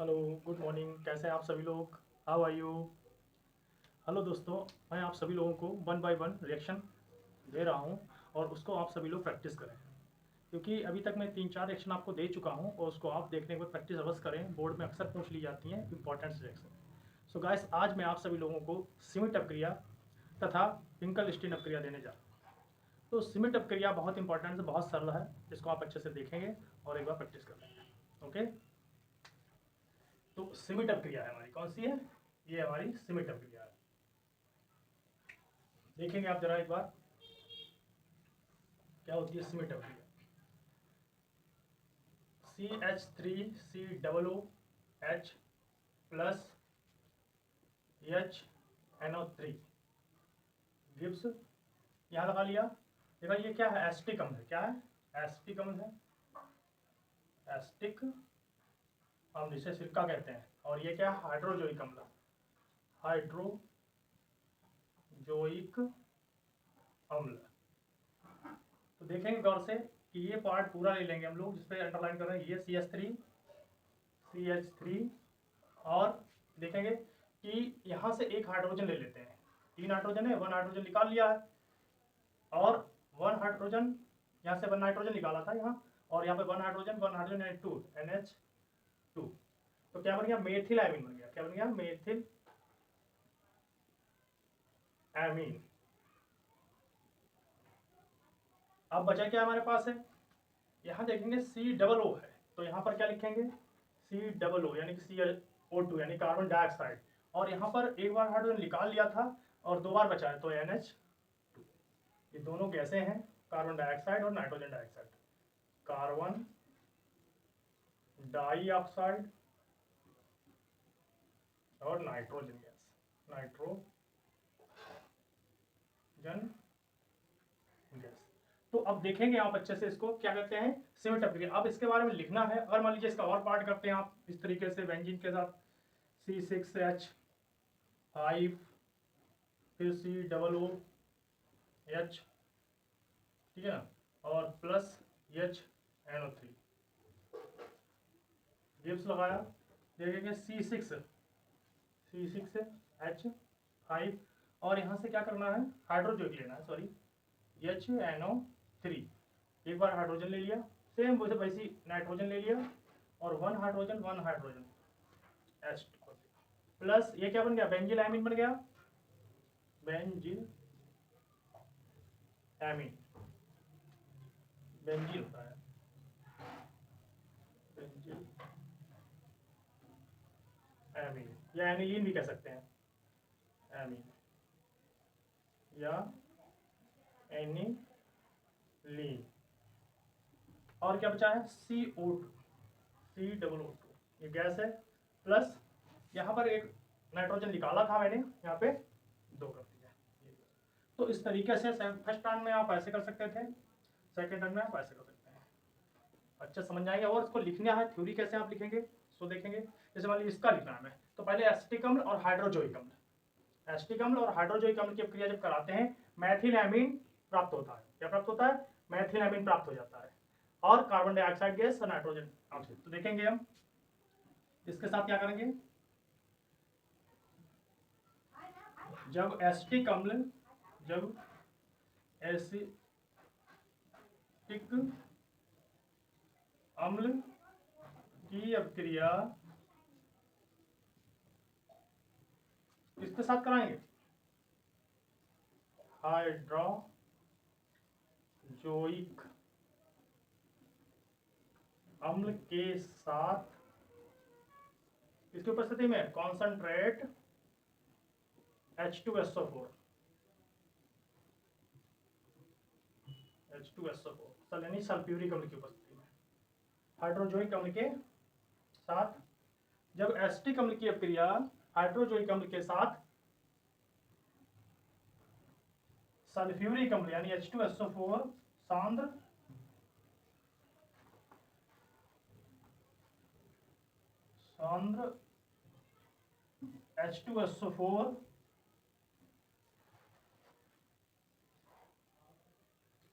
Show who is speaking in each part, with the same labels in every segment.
Speaker 1: Hello, good morning. कैसे हैं आप सभी लोग? How are you? हेलो दोस्तों, मैं आप सभी लोगों को वन बाय वन रिएक्शन दे रहा हूं और उसको आप सभी लोग प्रैक्टिस करें, क्योंकि अभी तक मैं 3-4 रिएक्शन आपको दे चुका हूं और उसको आप देखने के बाद प्रैक्टिस अवश्य करें। बोर्ड में अक्सर पूछ ली जाती हैं इंपॉर्टेंट रिएक्शन। सो गाइस, आज मैं आप सभी लोगों को सिमिट अपक्रिया तथा विंकल स्टीन अपक्रिया देने जा रहा हूँ। तो सिमिट अपक्रिया बहुत इंपॉर्टेंट है, बहुत सरल है, इसको आप अच्छे से देखेंगे और एक बार प्रैक्टिस कर लेंगे। ओके, तो सिमिट अपक्रिया है हमारी, कौन सी है? ये हमारी सिमिट अपक्रिया है। देखेंगे आप जरा एक बार क्या होती है cement अपक्रिया। CH3COOH plus HNO3 Gibbs, यहाँ लगा लिया। देखा ये क्या है? एस्टिक अम्ल है। क्या है? एस्टिक अम्ल है। एस्टिक अम्ल जिसे सिरका कहते हैं। और ये क्या है? हाइड्रोजोइक अम्ल। हाइड्रोजोइक अम्ल। तो देखेंगे गौर से कि ये पार्ट पूरा ले लेंगे हम लोग, जिसपे अंडरलाइन कर रहे हैं। ये CH3 और देखेंगे कि यहाँ से एक हाइड्रोजन ले लेते हैं। 3 हाइड्रोजन है, 1 हाइड्रोजन निकाल लिया है और 1 हाइड्रोजन यहाँ से 1 नाइट्रोजन निकाला था यहाँ, और यहाँ पे 1 हाइड्रोजन यानी 2 NH2। तो क्या बन गया? मेथिल एमीन बन गया। क्या बन गया? Methyl amine. अब बचा क्या हमारे पास है? यहाँ देखेंगे COO है, तो यहाँ पर क्या लिखेंगे? COO यानी कि CO2 यानी कार्बन डाइऑक्साइड। और यहाँ पर एक बार हाइड्रोजन निकाल लिया था और 2 बार बचा है, तो NH2। ये दोनों गैसें हैं, कार्बन डाइऑक्साइड और नाइट्रोजन डाइऑक्साइड। कार्बन डाइऑक्साइड और नाइट्रोजन गैस, नाइट्रोजन गैस। तो अब देखेंगे आप अच्छे से इसको क्या कहते हैं, सिमिट अपक्रिया। अब इसके बारे में लिखना है। अगर मान लीजिए इसका और पार्ट करते हैं आप इस तरीके से बेंजीन के साथ, C6H5 फिर COOH, ठीक है ना, और प्लस HNO3 गिब्स लगाया। देखेंगे C6H5 और यहाँ से क्या करना है? हाइड्रोजोइक लेना है, सॉरी HNO3। एक बार हाइड्रोजन ले लिया, सेम वैसे नाइट्रोजन ले लिया और 1 हाइड्रोजन H प्लस ये क्या बन गया? बेंजिल एमीन बन गया। बेंजिल एमीन, बेंजीन होता है, बेंजिल एमीन या एनिलीन भी कह सकते हैं। एमीन या एनिलीन। और क्या बचा है? CO2 ये गैस है। प्लस यहाँ पर एक नाइट्रोजन निकाला था मैंने, यहाँ पे 2 कर दिया। तो इस तरीके से फर्स्ट टर्न में आप ऐसे कर सकते थे, सेकेंड टर्न में आप ऐसे कर सकते हैं। अच्छा समझ आएंगे। और इसको लिखना है, थ्योरी कैसे आप लिखेंगे सो देखेंगे। जैसे मान लीजिए इसका लिखना है, तो पहले एसिटिक अम्ल और हाइड्रोजोइक अम्ल, एसिटिक अम्ल और हाइड्रोजोइक अम्ल की क्रिया जब कराते हैं, मैथिल एमीन प्राप्त होता है। क्या प्राप्त होता है? मैथिल एमीन प्राप्त हो जाता है और कार्बन डाइऑक्साइड गैस और नाइट्रोजन ऑक्सीजन। तो देखेंगे हम इसके साथ क्या करेंगे। जब एसिटिक अम्ल की अपक्रिया किसके साथ कराएंगे? हाइड्रोजोइक अम्ल के साथ, इसकी उपस्थिति में कॉन्संट्रेट H2SO4 यानी सल्फ्यूरिक अम्ल की उपस्थिति में हाइड्रोजोइक अम्ल के साथ, जब एसिटिक अम्ल की अपक्रिया हाइड्रोजोइक अम्ल के साथ सल्फ्यूरिक अम्ल यानी H2SO4 सांद्र H2SO4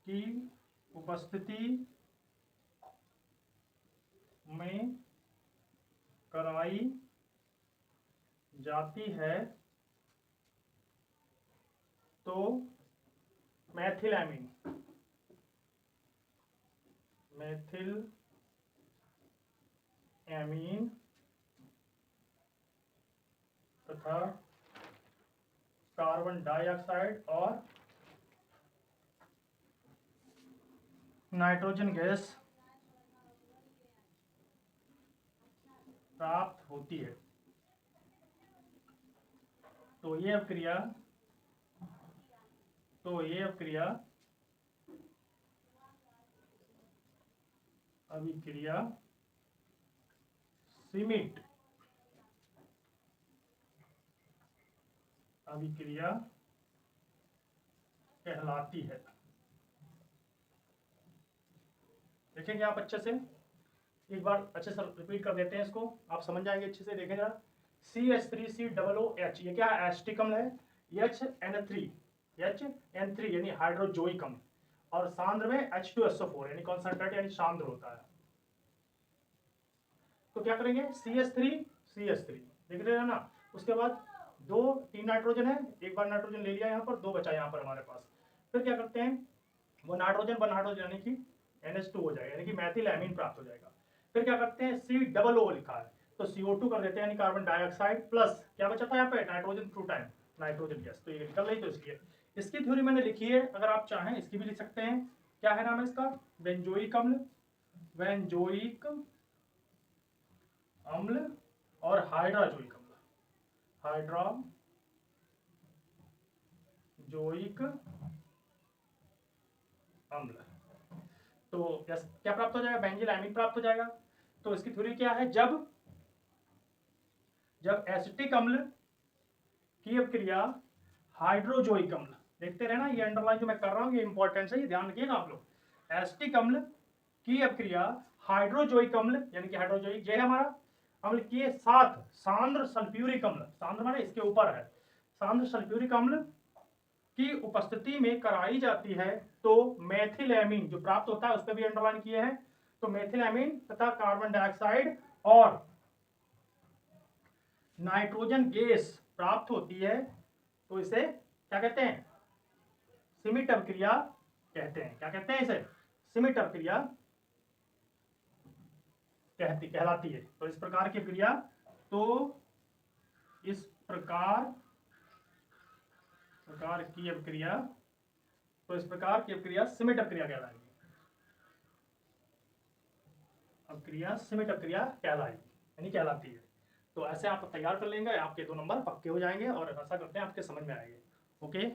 Speaker 1: की उपस्थिति में कराई पाई जाती है तो मेथिलएमीन तथा कार्बन डाइऑक्साइड और नाइट्रोजन गैस प्राप्त होती है। तो ये अभिक्रिया सीमिट अभिक्रिया कहलाती है। देखेंगे आप अच्छे से, एक बार अच्छे से रिपीट कर देते हैं इसको, आप समझ जाएंगे अच्छे से। देखें जरा, CH3COOH ये क्या है? एसिटिक अम्ल है। HN3 यानी हाइड्रोजोइक अम्ल, और सांद्र में H2SO4 यानी कॉन्सेंट्रेट यानी सांद्र होता है। तो क्या करेंगे? CH3 देख रहे हैं ना, उसके बाद 3 नाइट्रोजन है, एक बार नाइट्रोजन ले लिया यहाँ पर, 2 बचा यहाँ पर हमारे पास। फिर क्या करते हैं, वो नाइट्रोजन यानी कि NH2 हो जाएगा, यानी कि मेथिलएमीन प्राप्त हो जाएगा। फिर क्या करते हैं, COO लिखा है तो CO2 कर देते हैं, यानी कार्बन डाइऑक्साइड प्लस क्या बचा था यहाँ पे? Nitrogen through time, nitrogen gas. तो ये निकल रही, तो इसलिए इसकी थ्योरी मैंने लिखी है, अगर आप चाहें इसकी भी लिख सकते हैं। क्या है नाम है इसका? बेंजोइक अम्ल और हाइड्राजोइक अम्ल। तो क्या प्राप्त हो जाएगा? बेंजीलएमीन प्राप्त हो जाएगा। तो इसकी थ्योरी क्या है? जब एसिटिक अम्ल की अभिक्रिया हाइड्रोजोइक अम्ल, देखते रहना, ये अंडरलाइन जो मैं कर रहा हूं ये इंपॉर्टेंट है, ये ध्यान रखिएगा आप लोग। एसिटिक अम्ल की अभिक्रिया हाइड्रोजोइक अम्ल यानी कि हाइड्रोजोइक ये है हमारा अम्ल के साथ सांद्र सल्फ्यूरिक अम्ल, सांद्र माने इसके ऊपर है, सांद्र सल्फ्यूरिक अम्ल की उपस्थिति में कराई जाती है तो मेथिलएमीन जो प्राप्त होता है, उस पर भी अंडरलाइन किए हैं। तो मेथिलएमीन तथा कार्बन डाइऑक्साइड और नाइट्रोजन गैस प्राप्त होती है। तो इसे क्या कहते हैं? सीमिट अभिक्रिया कहते हैं। क्या कहते हैं इसे? सीमिट अभिक्रिया कहलाती है। तो इस प्रकार की क्रिया की अभिक्रिया सीमिट अभिक्रिया कहलाएगी। सीमिट अभिक्रिया कहलाती है। तो ऐसे आप तैयार कर लेंगे, आपके 2 नंबर पक्के हो जाएंगे और ऐसा करते हैं आपके समझ में आएंगे। ओके।